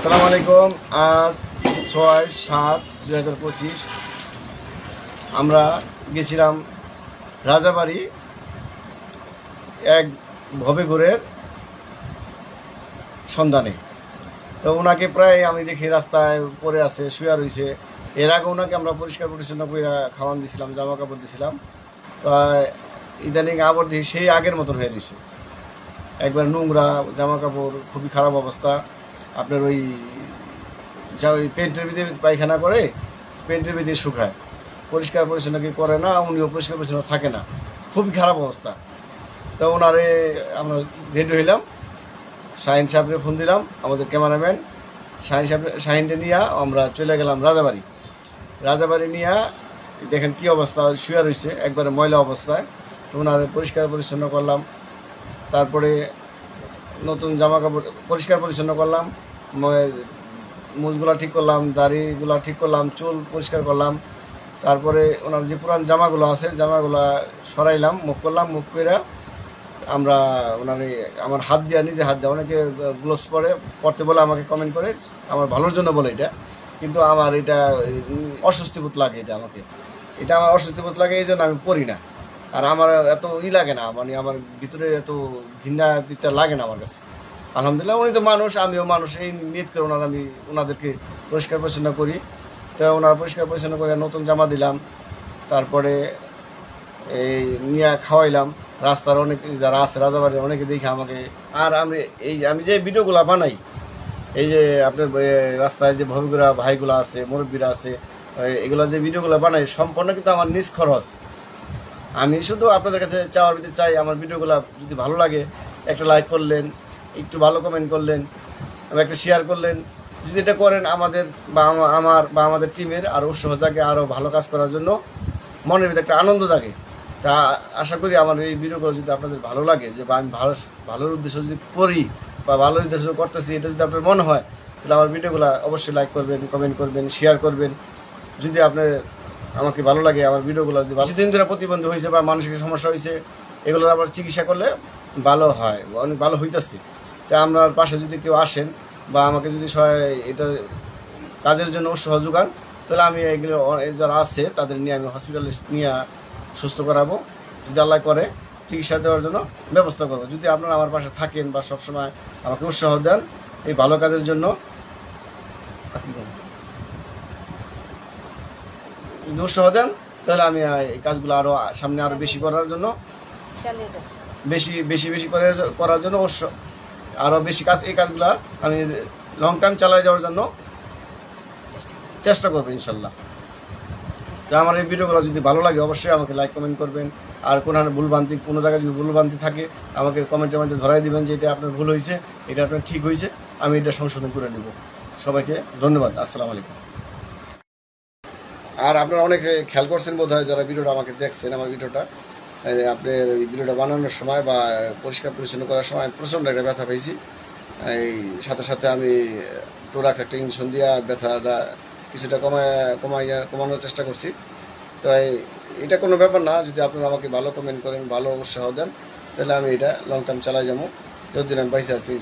আসসালামু আলাইকুম। আজ 6/7/2025 আমরা গেছিলাম রাজাবাড়ি এক ভবেঘুরের সন্ধানে। তো ওনাকে প্রায় আমি দেখি রাস্তায় পড়ে আছে, শুয়ে রয়েছে। এর আগে ওনাকে আমরা পরিষ্কার পরিচ্ছন্ন করে খাওয়ান দিয়েছিলাম, জামা কাপড় দিয়েছিলাম। তো ইদানিং আবার দেখি সেই আগের মতন হয়ে রয়েছে, একবার নোংরা জামা কাপড়, খুবই খারাপ অবস্থা। আপনার ওই পেন্টের ভিতরে পায়খানা করে, পেন্টের ভিতরে শুকায়, পরিষ্কার পরিচ্ছন্ন কি করে না, উনিও পরিষ্কার পরিচ্ছন্ন থাকে না, খুবই খারাপ অবস্থা। তো ওনারে আমরা রেডি হইলাম, শাহিন সাহেবকে ফোন দিলাম, আমাদের ক্যামেরাম্যান শাহিনকে নিয়ে আমরা চলে গেলাম রাজাবাড়ি নিয়ে। দেখেন কী অবস্থা, শুয়ে রয়েছে একবারে ময়লা অবস্থায়। তো ওনারে পরিষ্কার পরিচ্ছন্ন করলাম, তারপরে নতুন জামা কাপড় পরিষ্কার পরিচ্ছন্ন করলাম, মুছগুলা ঠিক করলাম, দাড়িগুলা ঠিক করলাম, চুল পরিষ্কার করলাম। তারপরে ওনার যে পুরান জামাগুলো আছে, জামাগুলা সরাইলাম, মুখ করলাম। মুখ করে আমরা ওনার আমার হাত দিয়ে, নিজে হাত দিয়ে, অনেকে গ্লোভস পরতে বলে আমাকে কমেন্ট করে, আমার ভালোর জন্য বলে এটা, কিন্তু আমার এটা অস্বস্তিবোধ লাগে। এটা আমার অস্বস্তিবোধ লাগে, এই জন্য আমি পরি না। আর আমার এত লাগে না, মানে আমার ভিতরে এত ঘৃণা পিতা লাগে না আমার কাছে। আলহামদুলিল্লাহ, উনি তো মানুষ, আমিও মানুষ, এই নিয়ত করে আমি ওনাদেরকে পরিষ্কার পরিচ্ছন্ন করি। তো ওনারা পরিষ্কার পরিচ্ছন্ন করে নতুন জামা দিলাম, তারপরে এই নিয়ে খাওয়াইলাম। রাস্তার অনেক যারা আছে রাজাবাড়ির, অনেকে দেখে আমাকে। আর আমি যে ভিডিওগুলো বানাই, এই যে আপনার রাস্তায় যে ভবিগুলা ভাইগুলো আছে, মুরব্বীরা আছে, এগুলো যে ভিডিওগুলো বানাই সম্পূর্ণ কিন্তু আমার নিজ খরচ। আমি শুধু আপনাদের কাছে চাওয়ার ভিতরে চাই, আমার ভিডিওগুলো যদি ভালো লাগে একটা লাইক করলেন, একটু ভালো কমেন্ট করলেন, একটা শেয়ার করলেন। যদি এটা করেন আমাদের বা আমাদের টিমের আরও উৎসাহ জাগে, আরও ভালো কাজ করার জন্য মনের ভিতরে একটা আনন্দ জাগে। তা আশা করি আমার এই ভিডিওগুলো যদি আপনাদের ভালো লাগে, যে বা আমি ভালোর উদ্দেশ্য যদি করি বা ভালোর উদ্দেশ্য করতেছি, এটা যদি আপনার মনে হয়, তাহলে আমার ভিডিওগুলো অবশ্যই লাইক করবেন, কমেন্ট করবেন, শেয়ার করবেন। যদি আপনার আমাকে ভালো লাগে, আমার ভিডিওগুলো যদি কিছুদিন ধরে প্রতিবন্ধী হয়েছে বা মানসিক সমস্যা হয়েছে, এগুলো আবার চিকিৎসা করলে ভালো হয়, অনেক ভালো হইতেছে। তাই আপনার পাশে যদি কেউ আসেন বা আমাকে যদি এটা কাজের জন্য উৎসাহ যোগান, তাহলে আমি এগুলো যারা আছে তাদের নিয়ে আমি হসপিটালে নিয়ে সুস্থ করাবো, যদি আল্লাহ করে চিকিৎসা দেওয়ার জন্য ব্যবস্থা করবো। যদি আপনারা আমার পাশে থাকেন বা সবসময় আমাকে উৎসাহ দেন এই ভালো কাজের জন্য, যদি উৎসাহ দেন, তাহলে আমি এই কাজগুলো আরও সামনে আরও বেশি করার জন্য, বেশি করার জন্য আরও বেশি কাজ, এই কাজগুলো আমি লং টাইম চালিয়ে যাওয়ার জন্য চেষ্টা করবো ইনশাল্লাহ। তো আমার এই ভিডিওগুলো যদি ভালো লাগে অবশ্যই আমাকে লাইক কমেন্ট করবেন। আর কোনো জায়গায় যদি ভুলভ্রান্তি থাকে আমাকে কমেন্টের মধ্যে ধরাই দিবেন যে এটা আপনার ভুল হয়েছে, এটা আপনার ঠিক হয়েছে, আমি এটা সংশোধন করে নেব। সবাইকে ধন্যবাদ। আসসালামু আলাইকুম। আর আপনারা অনেকে খেয়াল করছেন বোধ হয়, যারা ভিডিওটা আমাকে দেখছেন, আমার ভিডিওটা আপনার এই ভিডিওটা বানানোর সময় বা পরিষ্কার পরিচ্ছন্ন করার সময় প্রচণ্ড একটা ব্যথা পেয়েছি। এই সাথে আমি টোরাক্স একটা ইঞ্জেকশন দিয়ে ব্যথাটা কিছুটা কমানোর চেষ্টা করছি। তো এটা কোনো ব্যাপার না, যদি আপনারা আমাকে ভালো কমেন্ট করেন, ভালো উৎসাহ দেন, তাহলে আমি এটা লং টার্ম চালাই যাবো, যতদিন আমি বাইসে আছি।